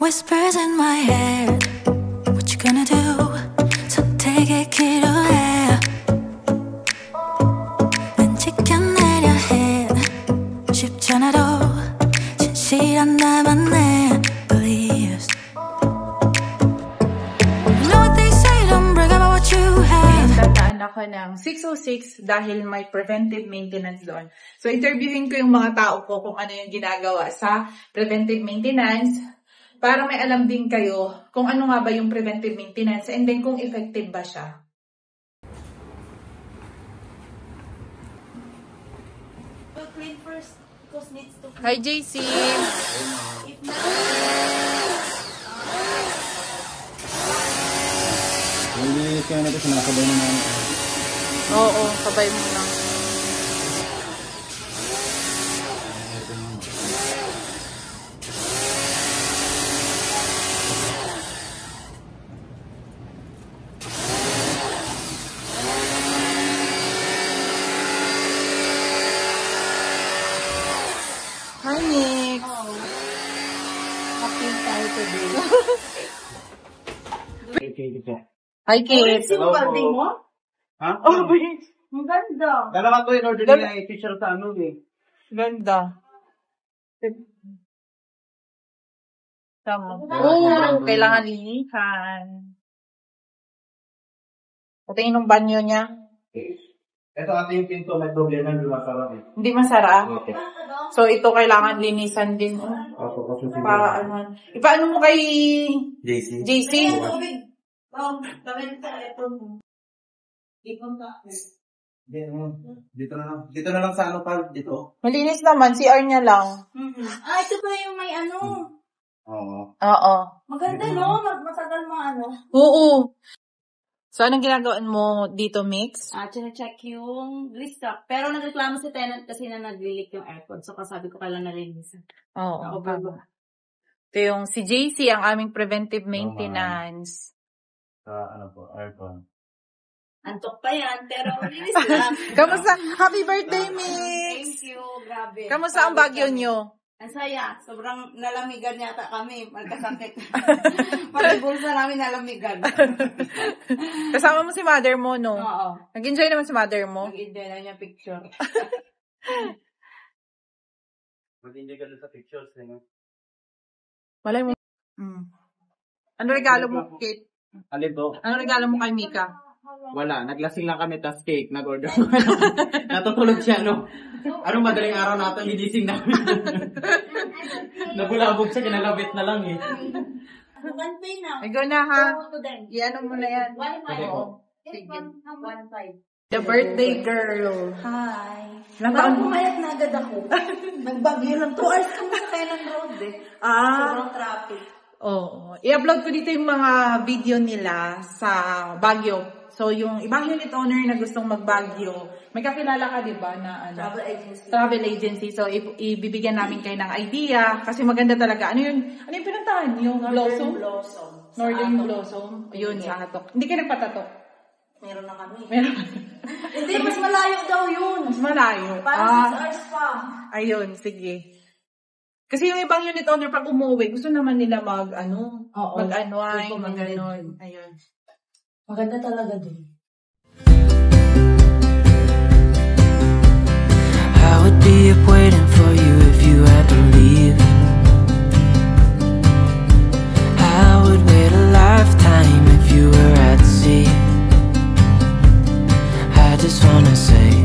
Whispers in my head, what you gonna do? So take it, 기도해. 난 지켜내려 해. 쉽지 않아도 진실한 나만 내 beliefs. You know what they say, don't brag about what you have. Tataan ako ng 606 dahil may preventive maintenance doon. So, interviewin ko yung mga tao ko kung ano yung ginagawa sa preventive maintenance para may alam din kayo kung ano nga ba yung preventive maintenance and then kung effective ba siya. Clean first because needs to Hi, JC! if not Hindi kaya natin sinakabay na namin. Oo, sabay mo lang. Hi, Nix! happy tayo today. Hi, Kate! Sino birthday mo? Ha? Oh, wait! Ang ganda. Dalawa to in order nila i-teacher sa ano eh. Ganda. Tama. Oo, kailangan linisan. Patingin ng banyo niya. Ito ate yung pinto, may problema hindi masarap eh. Hindi masara. Okay. So, ito kailangan linisan din. Ako kasi Para ano. Ipaano mo kay JC. JC? Tubig. Gawin ka ito mo. Ipon ka. Dito na lang sa ano pa dito. Malinis naman. CR niya lang. Ah, ito pa yung may ano. Oo. Oo. Maganda no? Matagal mo ano. Oo. So, anong ginagawaan mo dito, Mix? Check yung restock. Pero nagreklamo si tenant kasi na nag-leak yung aircon. So, kasabi ko kailan nalinisan. Oo. Overlook. Ito yung si JC, ang aming preventive maintenance. Sa ano po, aircon. Antok pa yan, pero linis lang. Kamusta? Happy birthday, Thank Mix! you, grabe. Kamusta ang Baguio nyo? Ang saya. Sobrang nalamigan yata kami. Magkasakit. Pati bulsa namin nalamigan. Kasama mo si mother mo, no? Oo. Nag-enjoy naman si mother mo? Mag-enjoy na niya picture. Mag-enjoy ka sa pictures eh. No? Malay mo. Ano regalo mo, Kate? Alin po? Ano regalo mo kay Mika? Wala, naglasing lang kami tas cake, nag-order. Natutulog siya, no? Anong madaling araw natin, gigising namin. Nabulabog siya, kinalabit na lang eh. One pay now. Ay, go na, ha? Go to them. Iano mo na yan. 1.5. Oo. Sige. 1.5. The birthday girl. Hi. Ilang taon Parang mo? pumayat na agad ako. Nagbagyo lang. 2 hours kami kaya ng road eh. Sobrang traffic. Oo. I-upload ko dito yung mga video nila sa Baguio. So, yung ibang unit owner na gustong mag-Baguio, may kakilala ka, di ba, na ano? Travel agency. Travel agency. So, ibibigyan namin kayo ng idea. Kasi maganda talaga. Ano yung pinuntahan? Yung Blossom? Blossom. Northern Blossom. Ayun, sa Atok. Hindi ka nagpatatok. Meron na kami. Meron. Hindi, mas malayo daw yun. Mas malayo. Parang 6 hours pa. Ayun, sige. Kasi yung ibang unit owner, pag umuwi, gusto naman nila mag-unwind, mag-ganon. Ayun. Maganda talaga din. I would be up waiting for you if you had to leave. I would wait a lifetime if you were at sea. I just wanna say